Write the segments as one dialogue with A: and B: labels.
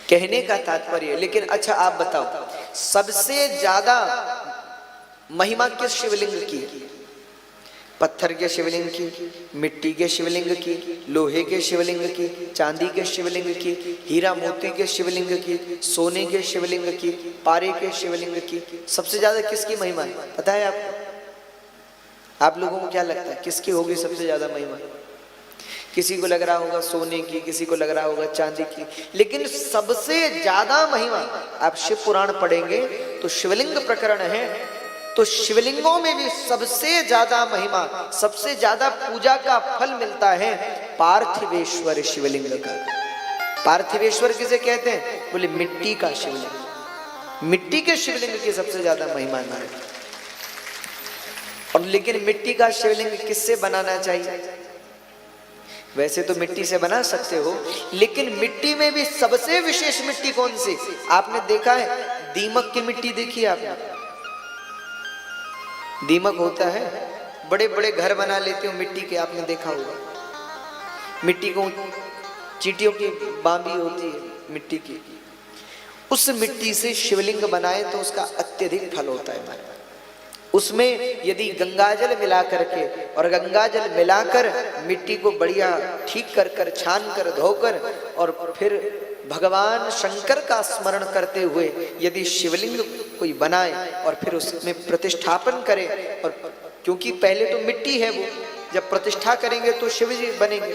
A: कहने का तात्पर्य। लेकिन अच्छा आप बताओ, सबसे ज्यादा महिमा किस शिवलिंग की? पत्थर के शिवलिंग की, मिट्टी के शिवलिंग की, लोहे के शिवलिंग की, चांदी के शिवलिंग की, हीरा मोती के शिवलिंग की, सोने के शिवलिंग की, पारे के शिवलिंग की? सबसे ज्यादा किसकी महिमा है पता है आपको? आप लोगों को क्या लगता है किसकी होगी सबसे ज्यादा महिमा? किसी को लग रहा होगा सोने की, किसी को लग रहा होगा चांदी की, लेकिन सबसे ज्यादा महिमा, आप शिव पुराण पढ़ेंगे तो शिवलिंग प्रकरण है, तो शिवलिंगों में भी सबसे ज्यादा महिमा, सबसे ज्यादा पूजा का फल मिलता है पार्थिवेश्वर शिवलिंग का। पार्थिवेश्वर किसे कहते हैं? बोले मिट्टी का शिवलिंग। मिट्टी के शिवलिंग की सबसे ज्यादा महिमा है। और लेकिन मिट्टी का शिवलिंग किससे बनाना चाहिए? वैसे तो मिट्टी से बना सकते हो, लेकिन मिट्टी में भी सबसे विशेष मिट्टी कौन सी? आपने देखा है दीमक की मिट्टी देखी है आपने? दीमक होता है, बड़े बड़े घर बना लेते हो मिट्टी के, आपने देखा होगा। मिट्टी को चींटियों की बांबी होती है मिट्टी की, उस मिट्टी से शिवलिंग बनाए तो उसका अत्यधिक फल होता है। उसमें यदि गंगाजल मिला करके, और गंगाजल मिलाकर मिट्टी को बढ़िया ठीक कर कर, छान कर, धोकर, और फिर भगवान शंकर का स्मरण करते हुए यदि शिवलिंग कोई बनाए और फिर उसमें प्रतिष्ठापन करे, और क्योंकि पहले तो मिट्टी है वो, जब प्रतिष्ठा करेंगे तो शिव जी बनेंगे,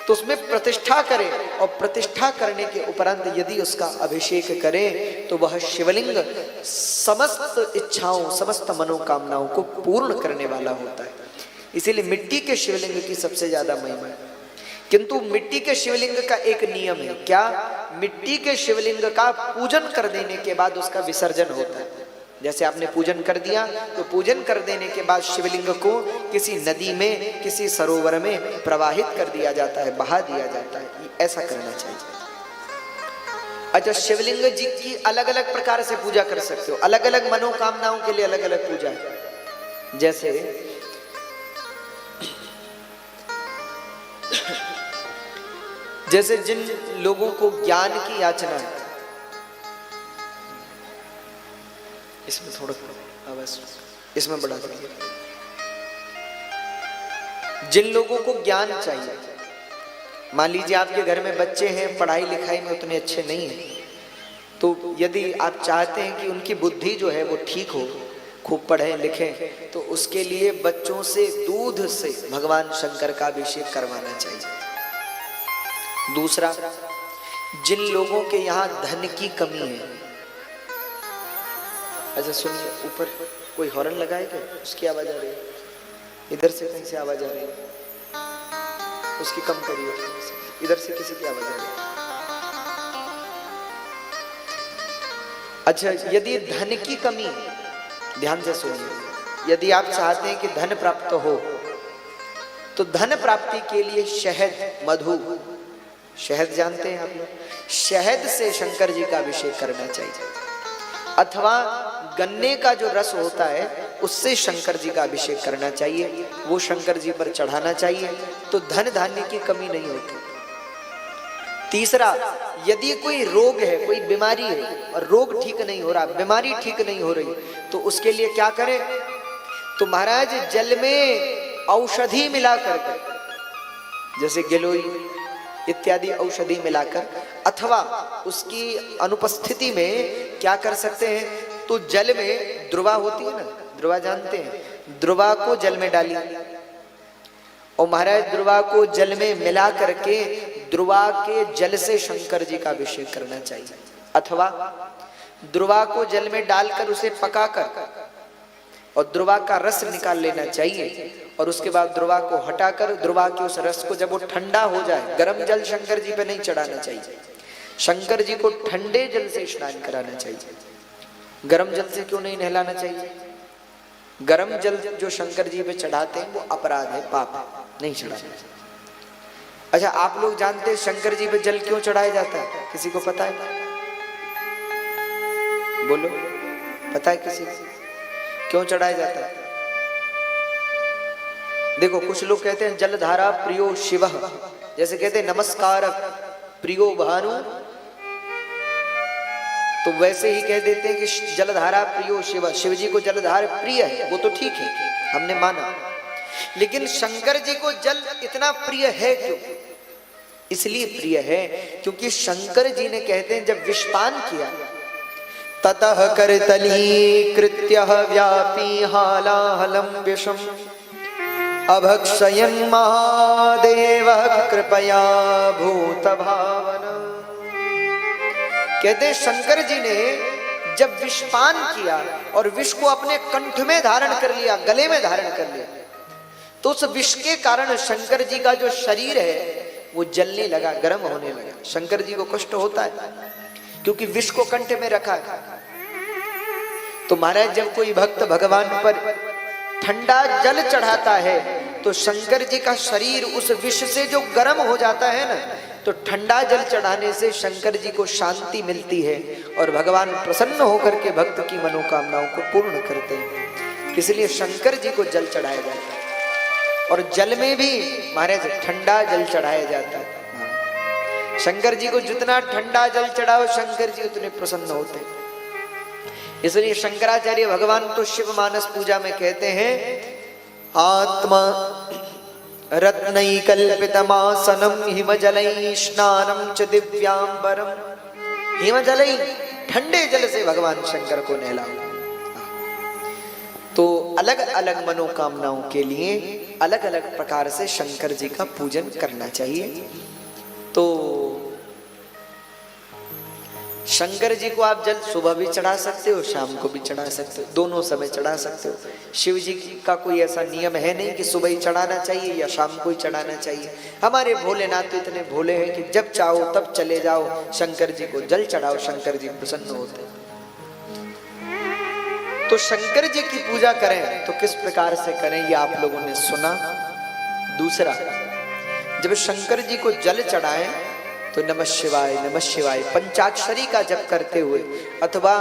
A: तो उसमें प्रतिष्ठा करें, और प्रतिष्ठा करने के उपरांत यदि उसका अभिषेक करें तो वह शिवलिंग समस्त इच्छाओं, समस्त मनोकामनाओं को पूर्ण करने वाला होता है। इसीलिए मिट्टी के शिवलिंग की सबसे ज्यादा महिमा है। किंतु मिट्टी के शिवलिंग का एक नियम है, क्या? मिट्टी के शिवलिंग का पूजन कर देने के बाद उसका विसर्जन होता है। जैसे आपने पूजन कर दिया, तो पूजन कर देने के बाद शिवलिंग को किसी नदी में, किसी सरोवर में प्रवाहित कर दिया जाता है, बहा दिया जाता है। ऐसा करना चाहिए। अच्छा, शिवलिंग जी की अलग अलग प्रकार से पूजा कर सकते हो, अलग अलग मनोकामनाओं के लिए अलग अलग पूजा है। जैसे जिन लोगों को ज्ञान की याचना है, इसमें थोड़ा आवाज इसमें बढ़ा दीजिए। जिन लोगों को ज्ञान चाहिए, मान लीजिए आपके घर में बच्चे हैं, पढ़ाई लिखाई में उतने अच्छे नहीं हैं, तो यदि आप चाहते हैं कि उनकी बुद्धि जो है वो ठीक हो, खूब पढ़ें लिखें, तो उसके लिए बच्चों से दूध से भगवान शंकर का अभिषेक करवाना चाहिए। दूसरा, जिन लोगों के यहाँ धन की कमी है, अच्छा सुनिए, ऊपर कोई हॉर्न लगाए क्या? उसकी आवाज आ रही है, इधर से कहीं से आवाज आ रही है, उसकी कम करिए। इधर से किसी की आवाज आ रही है। अच्छा, यदि धन की कमी, ध्यान से सुनिए, यदि आप चाहते हैं कि धन प्राप्त हो, तो धन प्राप्ति के लिए शहद, मधु, शहद जानते हैं आप लोग, शहद से शंकर जी का अभिषेक करना चाहिए, अथवा गन्ने का जो रस होता है उससे शंकर जी का अभिषेक करना चाहिए, वो शंकर जी पर चढ़ाना चाहिए, तो धन धान्य की कमी नहीं होती। तीसरा, यदि कोई रोग है, कोई बीमारी है और रोग ठीक नहीं हो रहा, बीमारी ठीक नहीं हो रही, तो उसके लिए क्या करें? तो महाराज जल में औषधि मिलाकर, जैसे गिलोई इत्यादि औषधि मिलाकर, अथवा उसकी अनुपस्थिति में क्या कर सकते हैं? तो जल में द्रुवा होती है ना, द्रुवा जानते हैं, द्रुवा को जल में डालिए, और महाराज द्रुवा को जल में मिला करके द्रुवा के जल से शंकर जी का अभिषेक करना चाहिए, अथवा द्रुवा को जल में डालकर उसे पकाकर और द्रुवा का रस निकाल लेना चाहिए, और उसके बाद द्रुवा को हटाकर द्रुवा के उस रस को जब वो ठंडा हो जाए, गर्म जल शंकर जी पे नहीं चढ़ाना चाहिए, शंकर जी को ठंडे जल से स्नान कराना चाहिए। गर्म जल से क्यों नहीं नहलाना चाहिए? गर्म जल जो शंकर जी पे चढ़ाते हैं वो अपराध है, पाप, नहीं चढ़ाना। अच्छा, आप लोग जानते हैं शंकर जी पे जल क्यों चढ़ाया जाता है? किसी को पता है? बोलो, पता है किसी को क्यों चढ़ाया जाता है? देखो, कुछ लोग कहते हैं जलधारा प्रियो शिव, जैसे कहते हैं नमस्कार प्रियो भानु तो वैसे ही कह देते हैं कि जलधारा प्रियो शिव, शिव जी को जलधारा प्रिय है, वो तो ठीक है, हमने माना। लेकिन शंकर जी को जल इतना प्रिय है क्यों? इसलिए प्रिय है क्योंकि शंकर जी ने, कहते हैं, जब विषपान किया, ततः करतली कृत्य व्यापी हालाहलम विषम अभक्षयन् महादेव कृपया भूत भावन। कहते हैं शंकर जी ने जब विषपान किया और विष को अपने कंठ में धारण कर लिया, गले में धारण कर लिया, तो उस विष के कारण शंकर जी का जो शरीर है वो जलने लगा, गर्म होने लगा। शंकर जी को कष्ट होता है क्योंकि विष को कंठ में रखा है। तो महाराज जब कोई भक्त भगवान पर ठंडा जल चढ़ाता है तो शंकर जी का शरीर उस विष से जो गर्म हो जाता है ना, तो ठंडा जल चढ़ाने से शंकर जी को शांति मिलती है और भगवान प्रसन्न होकर के भक्त की मनोकामनाओं को पूर्ण करते हैं। इसलिए शंकर जी को जल चढ़ाया जाता है और जल में भी महाराज ठंडा जल चढ़ाया जाता है। शंकर जी को जितना ठंडा जल चढ़ाओ शंकर जी उतने प्रसन्न होते हैं। इसलिए शंकराचार्य भगवान तो शिव मानस पूजा में कहते हैं, आत्मा रत्नैकल्पितमासनम हिमजलै स्नानम च दिव्यांबरम। हिमजलै, ठंडे जल से भगवान शंकर को नहलाओ। तो अलग अलग मनोकामनाओं के लिए अलग अलग प्रकार से शंकर जी का पूजन करना चाहिए। तो शंकर जी को आप जल सुबह भी चढ़ा सकते हो, शाम को भी चढ़ा सकते हो, दोनों समय चढ़ा सकते हो। शिव जी का कोई ऐसा नियम है नहीं कि सुबह ही चढ़ाना चाहिए या शाम को ही चढ़ाना चाहिए। हमारे भोलेनाथ तो इतने भोले हैं कि जब चाहो तब चले जाओ, शंकर जी को जल चढ़ाओ, शंकर जी प्रसन्न होते हैं। तो शंकर जी की पूजा करें तो किस प्रकार से करें ये आप लोगों ने सुना। दूसरा, जब शंकर जी को जल चढ़ाएं तो नमः शिवाय पंचाक्षरी का जप करते हुए अथवा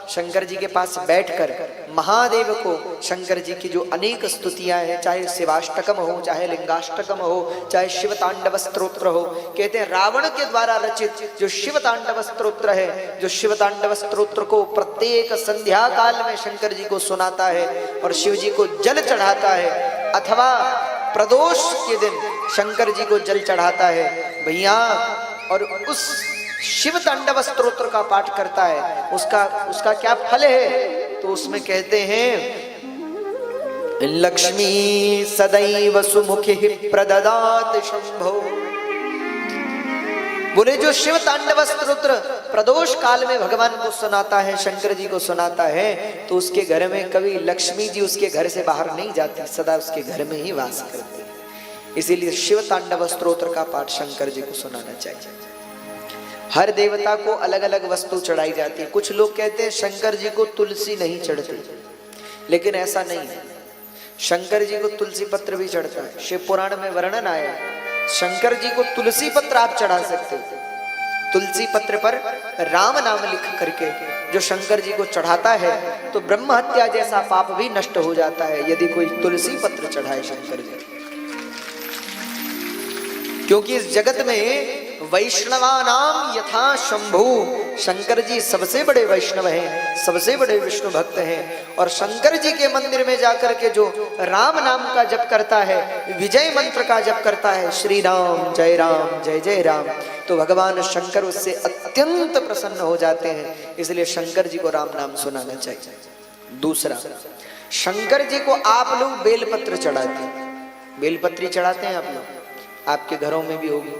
A: शंकर जी के पास बैठकर महादेव को शंकर जी की जो अनेक स्तुतियां हैं, चाहे शिवाष्टकम हो, चाहे लिंगाष्टकम हो, चाहे शिव तांडव स्तोत्र हो। कहते हैं रावण के द्वारा रचित जो शिव तांडव स्तोत्र है, जो शिव तांडव स्तोत्र को प्रत्येक संध्या काल में शंकर जी को सुनाता है और शिव जी को जल चढ़ाता है, अथवा प्रदोष के दिन शंकर जी को जल चढ़ाता है भैया, और उस शिव तांडव स्तोत्र का पाठ करता है, उसका क्या फल है? तो उसमें कहते हैं, लक्ष्मी सदैव सुमुखि प्रददात शंभो। बोले जो शिव तांडव स्तोत्र प्रदोष काल में भगवान को सुनाता है, शंकर जी को सुनाता है, तो उसके घर में कभी लक्ष्मी जी उसके घर से बाहर नहीं जाती, सदा उसके घर में ही वास करती। इसीलिए शिव तांडव स्तोत्र का पाठ शंकर जी को सुनाना चाहिए। हर देवता को अलग अलग वस्तु चढ़ाई जाती है। कुछ लोग कहते हैं शंकर जी को तुलसी नहीं चढ़ती, लेकिन ऐसा नहीं है। शंकर जी को तुलसी पत्र भी चढ़ता है। शिव पुराण में वर्णन आया, शंकर जी को तुलसी पत्र आप चढ़ा सकते हो। तुलसी पत्र पर राम नाम लिख करके जो शंकर जी को चढ़ाता है तो ब्रह्म हत्या जैसा पाप भी नष्ट हो जाता है यदि कोई तुलसी पत्र चढ़ाए शंकर जी। क्योंकि इस जगत में वैष्णवानाम यथा शंभु, शंकर जी सबसे बड़े वैष्णव हैं, सबसे बड़े विष्णु भक्त हैं। और शंकर जी के मंदिर में जाकर के जो राम नाम का जप करता है, विजय मंत्र का जप करता है, श्री राम जय जय राम, तो भगवान शंकर उससे अत्यंत प्रसन्न हो जाते हैं। इसलिए शंकर जी को राम नाम सुनाना चाहिए। दूसरा, शंकर जी को आप लोग बेलपत्र चढ़ाते हैं। बेलपत्री चढ़ाते हैं आप लोग, आपके घरों में भी होगी।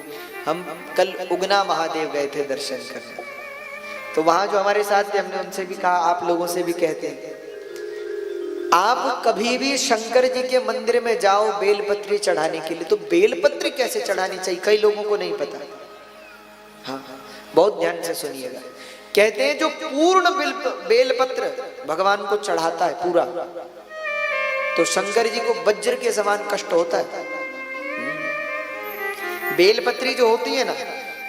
A: हम कल उगना महादेव गए थे दर्शन करने, तो वहां जो हमारे साथ थे हमने उनसे भी कहा, आप लोगों से भी कहते हैं, आप कभी भी शंकर जी के मंदिर में जाओ बेलपत्री चढ़ाने के लिए, तो बेलपत्री कैसे चढ़ानी चाहिए कई लोगों को नहीं पता। हाँ, बहुत ध्यान से सुनिएगा। कहते हैं जो पूर्ण बेलपत्र भगवान को चढ़ाता है पूरा, तो शंकर जी को वज्र के समान कष्ट होता है। बेलपत्री जो होती है ना,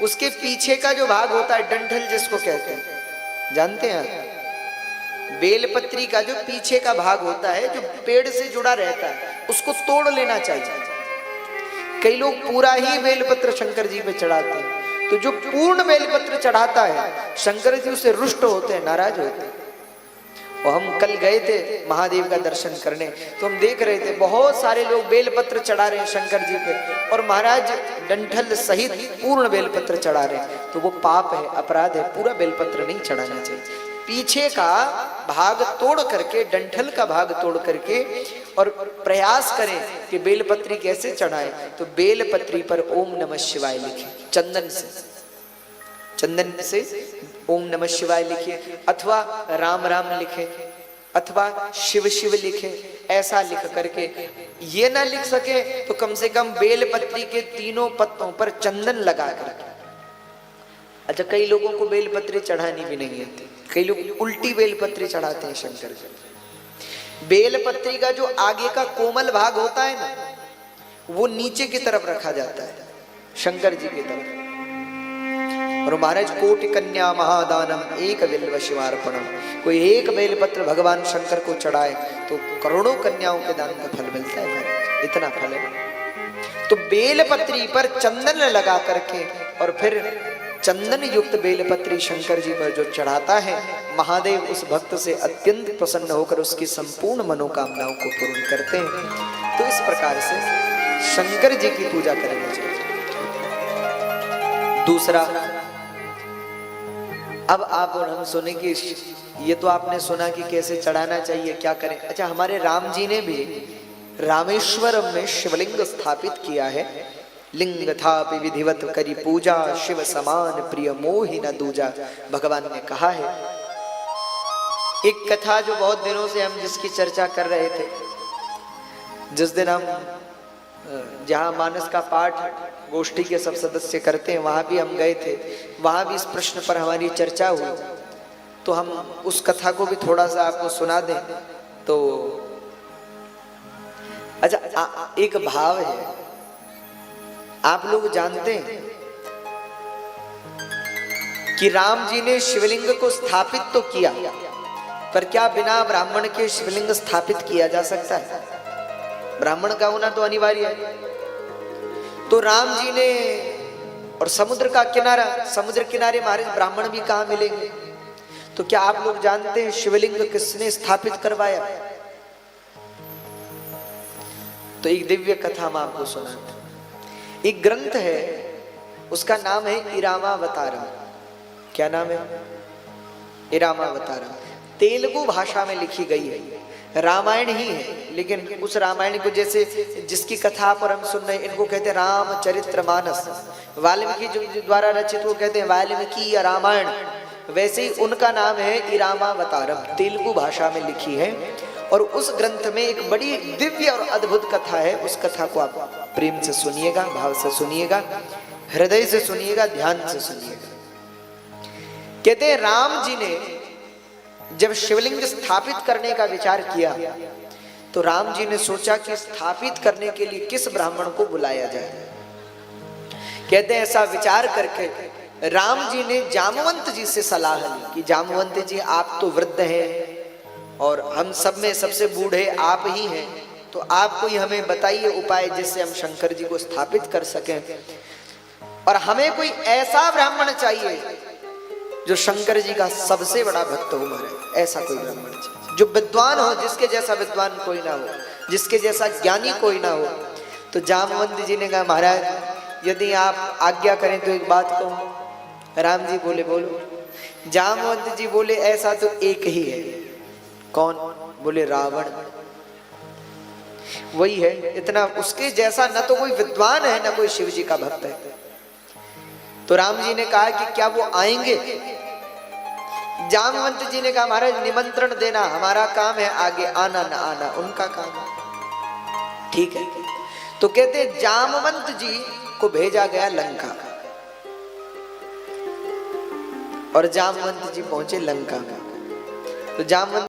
A: उसके पीछे का जो भाग होता है, डंठल जिसको कहते हैं, जानते हैं? बेलपत्री का जो पीछे का भाग होता है, जो पेड़ से जुड़ा रहता है, उसको तोड़ लेना चाहिए। कई लोग पूरा ही बेलपत्र शंकर जी पे चढ़ाते हैं, तो जो पूर्ण बेलपत्र चढ़ाता है, शंकर जी उसे रुष्ट होते हैं, नाराज होते हैं। और हम कल गए थे महादेव का दर्शन करने, तो हम देख रहे थे बहुत सारे लोग बेलपत्र चढ़ा रहे हैं शंकर जी पे, और महाराज डंठल सहित पूर्ण बेलपत्र चढ़ा रहे हैं। तो वो पाप है, अपराध है, पूरा बेलपत्र नहीं चढ़ाना चाहिए। पीछे का भाग तोड़ करके, डंठल का भाग तोड़ करके, और प्रयास करें कि बेलपत्री कैसे चढ़ाएं। तो बेलपत्री पर ओम नमः शिवाय लिखें, चंदन से ओम नमः शिवाय लिखिए, अथवा राम राम लिखे, अथवा शिव शिव लिखे। ऐसा लिख करके, ये ना लिख सके तो कम से कम बेलपत्री के तीनों पत्तों पर चंदन लगा कर। अच्छा, कई लोगों को बेलपत्री चढ़ानी भी नहीं आती, कई लोग उल्टी बेलपत्री चढ़ाते हैं शंकर जी। बेलपत्री का जो आगे का कोमल भाग होता है ना, वो नीचे की तरफ रखा जाता है शंकर जी की तरफ। और महाराज कोटि कन्या महादानम एक बिल्व शिवार्पणम, कोई एक बेलपत्र भगवान शंकर को चढ़ाए तो करोड़ों कन्याओं के दान का फल मिलता है महाराज, इतना फल है। तो बेलपत्री पर चंदन लगा करके, और फिर चंदन युक्त बेलपत्री शंकर जी पर जो चढ़ाता है, महादेव उस भक्त से अत्यंत प्रसन्न होकर उसकी संपूर्ण मनोकामनाओं को पूर्ण करते हैं। तो इस प्रकार से शंकर जी की पूजा करनी चाहिए। दूसरा, अब आप और हम सुने कि ये तो आपने सुना कि कैसे चढ़ाना चाहिए, क्या करें। अच्छा, हमारे राम जी ने भी रामेश्वरम में शिवलिंग स्थापित किया है। लिंग था विधिवत करी पूजा, शिव समान प्रिय मोहि न दूजा, भगवान ने कहा है। एक कथा जो बहुत दिनों से हम जिसकी चर्चा कर रहे थे, जिस दिन हम जहाँ मानस का पाठ गोष्ठी के सब सदस्य करते हैं, वहां भी हम गए थे, वहां भी इस प्रश्न पर हमारी चर्चा हुई। तो हम उस कथा को भी थोड़ा सा आपको सुना दें। तो अच्छा, एक भाव है, आप लोग जानते हैं कि राम जी ने शिवलिंग को स्थापित तो किया, पर क्या बिना ब्राह्मण के शिवलिंग स्थापित किया जा सकता है? ब्राह्मण का होना तो अनिवार्य है। तो राम जी ने, और समुद्र का किनारा, समुद्र किनारे महाराज ब्राह्मण भी कहां मिलेंगे? तो क्या आप लोग जानते हैं शिवलिंग किसने स्थापित करवाया? तो एक दिव्य कथा हम आपको सुनाते। एक ग्रंथ है, उसका नाम है इरामावतारम। क्या नाम है? इरामावतारम। तेलुगु भाषा में लिखी गई है, रामायण ही है, लेकिन उस रामायण को जैसे जिसकी कथा पर हम सुन रहे हैं, इनको कहते हैं रामचरितमानस। वाल्मीकि जो द्वारा रचित वो कहते हैं वाल्मीकि रामायण, वैसे ही उनका नाम है इरामावतारम, तेलुगु भाषा में लिखी है। और उस ग्रंथ में एक बड़ी दिव्य और अद्भुत कथा है। उस कथा को आप प्रेम से सुनिएगा, भाव से सुनिएगा, हृदय से सुनिएगा, ध्यान से सुनिएगा। कहते हैं राम जी ने जब शिवलिंग स्थापित करने का विचार किया, तो राम जी ने सोचा कि स्थापित करने के लिए किस ब्राह्मण को बुलाया जाए। कहते हैं ऐसा विचार करके राम जी ने जामवंत जी से सलाह ली कि जामवंत जी, आप तो वृद्ध हैं और हम सब में सबसे बूढ़े आप ही हैं, तो आप कोई हमें बताइए उपाय जिससे हम शंकर जी को स्थापित कर सकें। और हमें कोई ऐसा ब्राह्मण चाहिए जो शंकर जी का सबसे बड़ा भक्त हो महाराज, ऐसा कोई ब्राह्मण चाहिए जो विद्वान हो, जिसके जैसा विद्वान कोई ना हो, जिसके जैसा ज्ञानी कोई ना हो। तो जामवंत जी ने कहा महाराज यदि आप आज्ञा करें तो एक बात कहूं। राम जी बोले बोलो। जामवंत जी बोले ऐसा तो एक ही है। कौन? बोले रावण। वही है, इतना उसके जैसा न तो कोई विद्वान है न कोई शिव जी का भक्त है। तो राम जी ने कहा कि क्या वो आएंगे? जामवंत जी ने कहा महाराज निमंत्रण देना हमारा काम है, आगे आना न आना उनका काम है। ठीक है। तो कहते जामवंत जी को भेजा गया लंका, और जामवंत जी पहुंचे लंका में। तो जामवंत